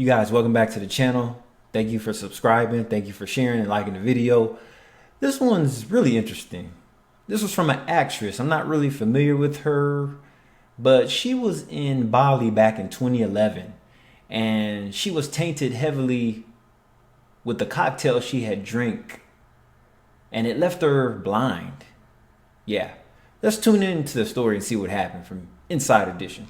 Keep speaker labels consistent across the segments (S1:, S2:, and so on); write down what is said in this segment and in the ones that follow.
S1: You guys, welcome back to the channel. Thank you for subscribing. Thank you for sharing and liking the video. This one's really interesting. This was from an actress. I'm not really familiar with her, but she was in Bali back in 2011, and she was tainted heavily with the cocktail she had drank, and it left her blind. Yeah, let's tune into the story and see what happened from Inside Edition.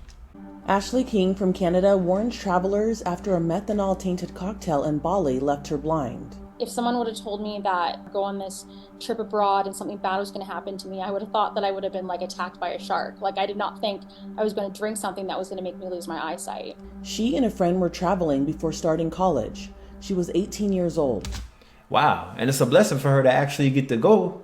S2: Ashley King from Canada warns travelers after a methanol-tainted cocktail in Bali left her blind.
S3: If someone would have told me that go on this trip abroad and something bad was going to happen to me, I would have thought that I would have been like attacked by a shark. Like, I did not think I was going to drink something that was going to make me lose my eyesight.
S2: She and a friend were traveling before starting college. She was 18 years old.
S1: Wow, and it's a blessing for her to actually get to go,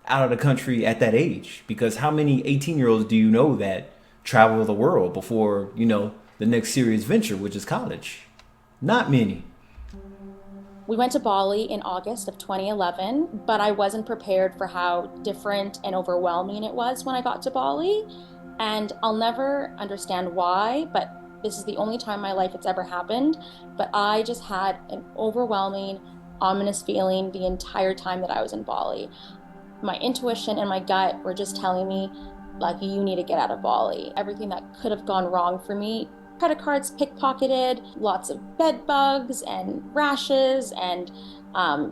S1: out of the country at that age. Because how many 18-year-olds do you know that travel the world before, the next serious venture, which is college? Not many.
S3: We went to Bali in August of 2011, but I wasn't prepared for how different and overwhelming it was when I got to Bali. And I'll never understand why, but this is the only time in my life it's ever happened. But I just had an overwhelming, ominous feeling the entire time that I was in Bali. My intuition and my gut were just telling me, like, you need to get out of Bali. Everything that could have gone wrong for me, credit cards pickpocketed, lots of bed bugs and rashes and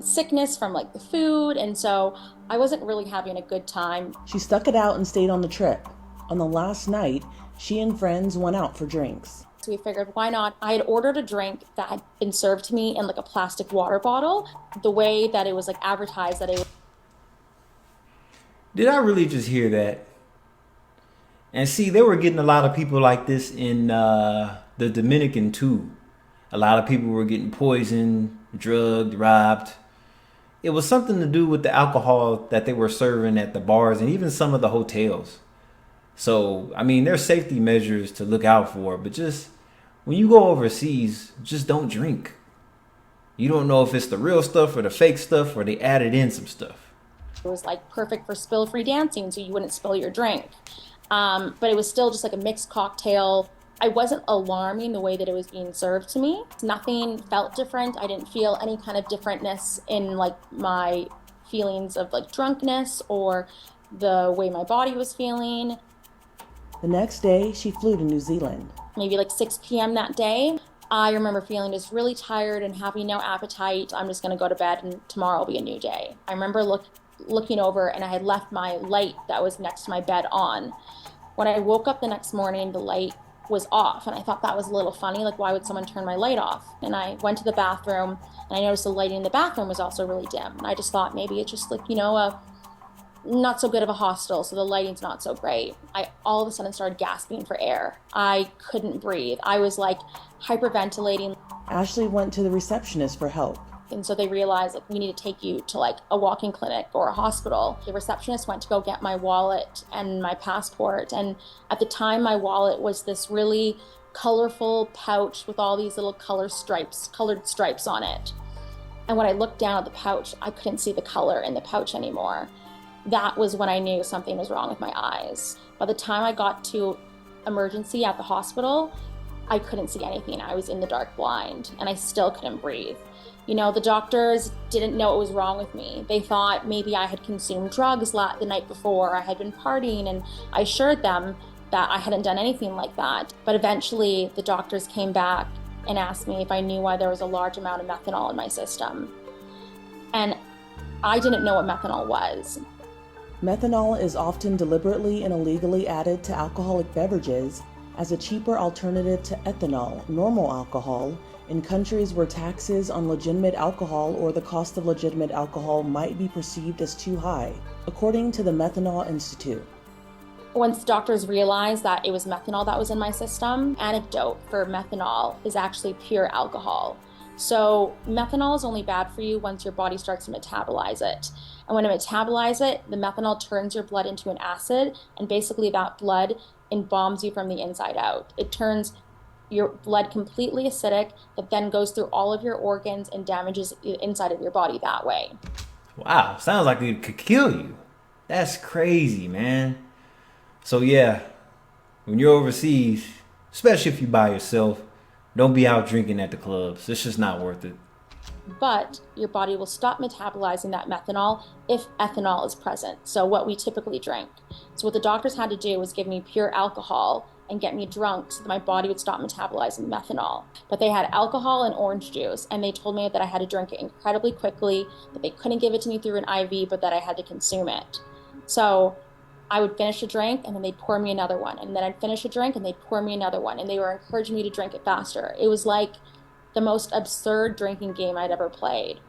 S3: sickness from like the food. And so I wasn't really having a good time.
S2: She stuck it out and stayed on the trip. On the last night, she and friends went out for drinks.
S3: So we figured, why not? I had ordered a drink that had been served to me in like a plastic water bottle. The way that it was like advertised that it was.
S1: Did I really just hear that? And see, they were getting a lot of people like this in the Dominican too. A lot of people were getting poisoned, drugged, robbed. It was something to do with the alcohol that they were serving at the bars and even some of the hotels. So, I mean, there's safety measures to look out for, but just when you go overseas, just don't drink. You don't know if it's the real stuff or the fake stuff, or they added in some stuff.
S3: It was like perfect for spill-free dancing, so you wouldn't spill your drink. But it was still just like a mixed cocktail. I wasn't alarming the way that it was being served to me. Nothing felt different. I didn't feel any kind of differentness in like my feelings of like drunkenness or the way my body was feeling.
S2: The next day, she flew to New Zealand.
S3: Maybe like 6 p.m. that day, I remember feeling just really tired and having no appetite. I'm just gonna go to bed and tomorrow will be a new day. I remember looking over and I had left my light that was next to my bed on. When I woke up the next morning, the light was off, and I thought that was a little funny, like why would someone turn my light off? And I went to the bathroom and I noticed the lighting in the bathroom was also really dim. And I just thought maybe it's just like, a not so good of a hostel, so the lighting's not so great. I all of a sudden started gasping for air. I couldn't breathe. I was like hyperventilating.
S2: Ashley went to the receptionist for help.
S3: And so they realized, like, we need to take you to like a walk-in clinic or a hospital. The receptionist went to go get my wallet and my passport. And at the time, my wallet was this really colorful pouch with all these little colored stripes on it. And when I looked down at the pouch, I couldn't see the color in the pouch anymore. That was when I knew something was wrong with my eyes. By the time I got to emergency at the hospital, I couldn't see anything. I was in the dark blind and I still couldn't breathe. The doctors didn't know what was wrong with me. They thought maybe I had consumed drugs the night before, I had been partying, and I assured them that I hadn't done anything like that. But eventually the doctors came back and asked me if I knew why there was a large amount of methanol in my system. And I didn't know what methanol was.
S2: Methanol is often deliberately and illegally added to alcoholic beverages as a cheaper alternative to ethanol, normal alcohol, in countries where taxes on legitimate alcohol or the cost of legitimate alcohol might be perceived as too high, according to the Methanol Institute.
S3: Once doctors realized that it was methanol that was in my system, antidote for methanol is actually pure alcohol. So methanol is only bad for you once your body starts to metabolize it. And when it metabalizes it, the methanol turns your blood into an acid, and basically that blood embalms you from the inside out. It turns your blood completely acidic, that then goes through all of your organs and damages the inside of your body that way.
S1: Wow, sounds like it could kill you. That's crazy, man. So yeah, when you're overseas, especially if you're by yourself, Don't be out drinking at the clubs. It's just not worth it.
S3: But your body will stop metabolizing that methanol if ethanol is present. So what we typically drink. So what the doctors had to do was give me pure alcohol and get me drunk so that my body would stop metabolizing methanol. But they had alcohol and orange juice, and they told me that I had to drink it incredibly quickly, that they couldn't give it to me through an IV, but that I had to consume it. So I would finish a drink and then they'd pour me another one. And then I'd finish a drink and they'd pour me another one. And they were encouraging me to drink it faster. It was like the most absurd drinking game I'd ever played.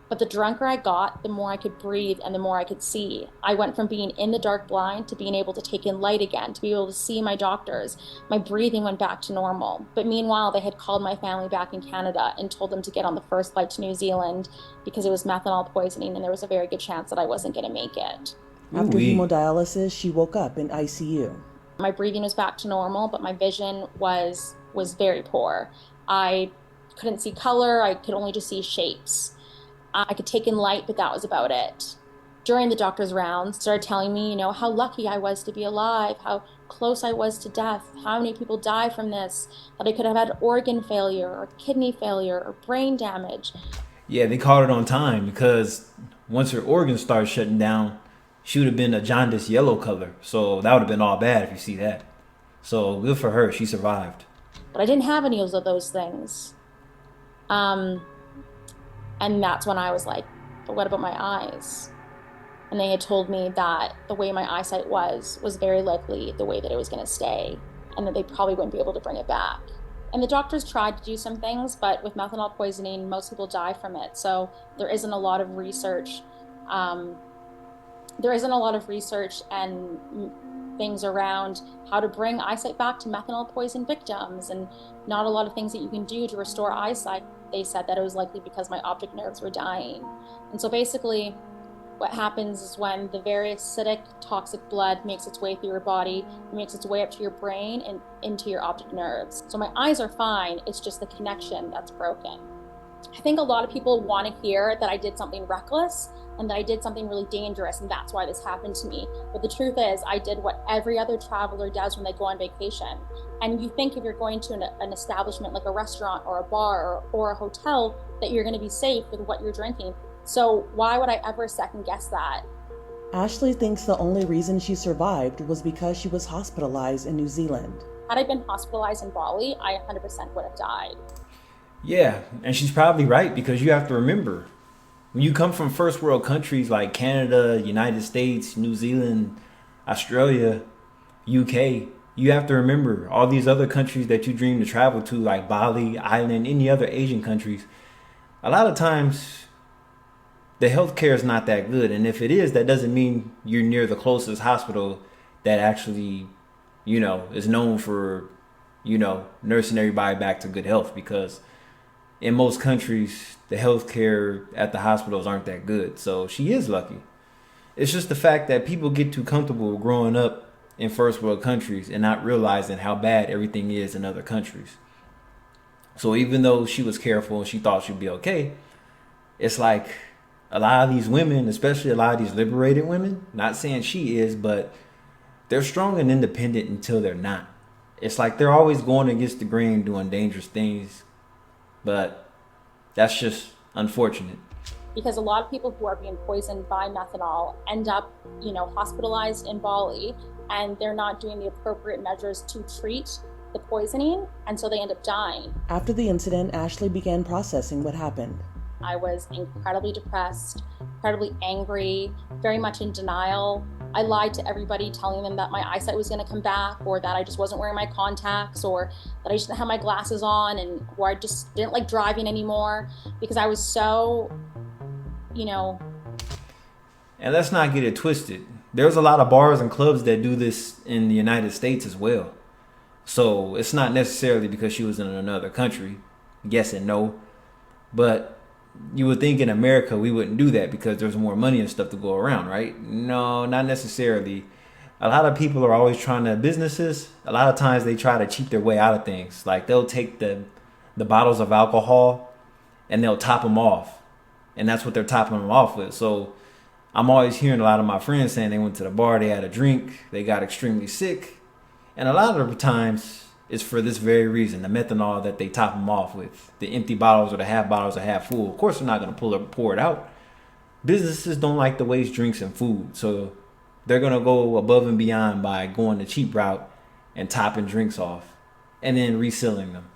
S3: But the drunker I got, the more I could breathe and the more I could see. I went from being in the dark blind to being able to take in light again, to be able to see my doctors. My breathing went back to normal. But meanwhile, they had called my family back in Canada and told them to get on the first flight to New Zealand because it was methanol poisoning and there was a very good chance that I wasn't going to make it.
S2: After hemodialysis, she woke up in ICU.
S3: My breathing was back to normal, but my vision was very poor. I couldn't see color. I could only just see shapes. I could take in light, but that was about it. During the doctor's rounds, started telling me, how lucky I was to be alive, how close I was to death, how many people die from this, that I could have had organ failure or kidney failure or brain damage.
S1: Yeah, they caught it on time because once her organs started shutting down, she would have been a jaundice yellow color. So that would have been all bad if you see that. So good for her. She survived.
S3: But I didn't have any of those things. And that's when I was like, but what about my eyes? And they had told me that the way my eyesight was very likely the way that it was going to stay, and that they probably wouldn't be able to bring it back. And the doctors tried to do some things, but with methanol poisoning, most people die from it. So there isn't a lot of research. There isn't a lot of research and things around how to bring eyesight back to methanol poison victims, and not a lot of things that you can do to restore eyesight. They said that it was likely because my optic nerves were dying. And so basically what happens is when the very acidic, toxic blood makes its way through your body, it makes its way up to your brain and into your optic nerves. So my eyes are fine, it's just the connection that's broken. I think a lot of people want to hear that I did something reckless and that I did something really dangerous, and that's why this happened to me. But the truth is, I did what every other traveler does when they go on vacation. And you think if you're going to an establishment like a restaurant or a bar or a hotel that you're going to be safe with what you're drinking. So why would I ever second guess that?
S2: Ashley thinks the only reason she survived was because she was hospitalized in New Zealand.
S3: Had I been hospitalized in Bali, I 100% would have died.
S1: Yeah, and she's probably right, because you have to remember, when you come from first world countries like Canada, United States, New Zealand, Australia, UK, you have to remember all these other countries that you dream to travel to, like Bali, Island, any other Asian countries. A lot of times, the healthcare is not that good. And if it is, that doesn't mean you're near the closest hospital that actually, is known for, nursing everybody back to good health, because in most countries, the healthcare at the hospitals aren't that good. So she is lucky. It's just the fact that people get too comfortable growing up in first world countries and not realizing how bad everything is in other countries. So even though she was careful and she thought she'd be okay, it's like a lot of these women, especially a lot of these liberated women, not saying she is, but they're strong and independent until they're not. It's like they're always going against the grain, doing dangerous things. But that's just unfortunate.
S3: Because a lot of people who are being poisoned by methanol end up, hospitalized in Bali, and they're not doing the appropriate measures to treat the poisoning, and so they end up dying.
S2: After the incident, Ashley began processing what happened.
S3: I was incredibly depressed, incredibly angry, very much in denial. I lied to everybody, telling them that my eyesight was going to come back, or that I just wasn't wearing my contacts, or that I just didn't have my glasses on, or I just didn't like driving anymore, because I was so,
S1: And let's not get it twisted. There's a lot of bars and clubs that do this in the United States as well. So it's not necessarily because she was in another country. Yes and no. But you would think in America we wouldn't do that because there's more money and stuff to go around, right? No, not necessarily. A lot of people are always trying to, businesses, a lot of times they try to cheat their way out of things. Like they'll take the bottles of alcohol and they'll top them off. And that's what they're topping them off with. So I'm always hearing a lot of my friends saying they went to the bar, they had a drink, they got extremely sick. And a lot of the times is for this very reason. The methanol that they top them off with, the empty bottles or the half bottles or half full. Of course, they're not going to pour it out. Businesses don't like to waste drinks and food, so they're going to go above and beyond by going the cheap route and topping drinks off and then reselling them.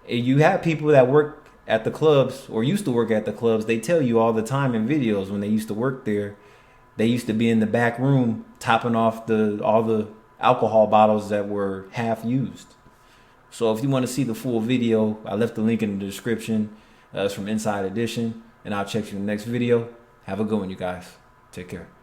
S1: You have people that work at the clubs or used to work at the clubs. They tell you all the time in videos when they used to work there, they used to be in the back room topping off all the alcohol bottles that were half used. So if you want to see the full video, I left the link in the description. It's from Inside Edition, and I'll check you in the next video. Have a good one, you guys. Take care.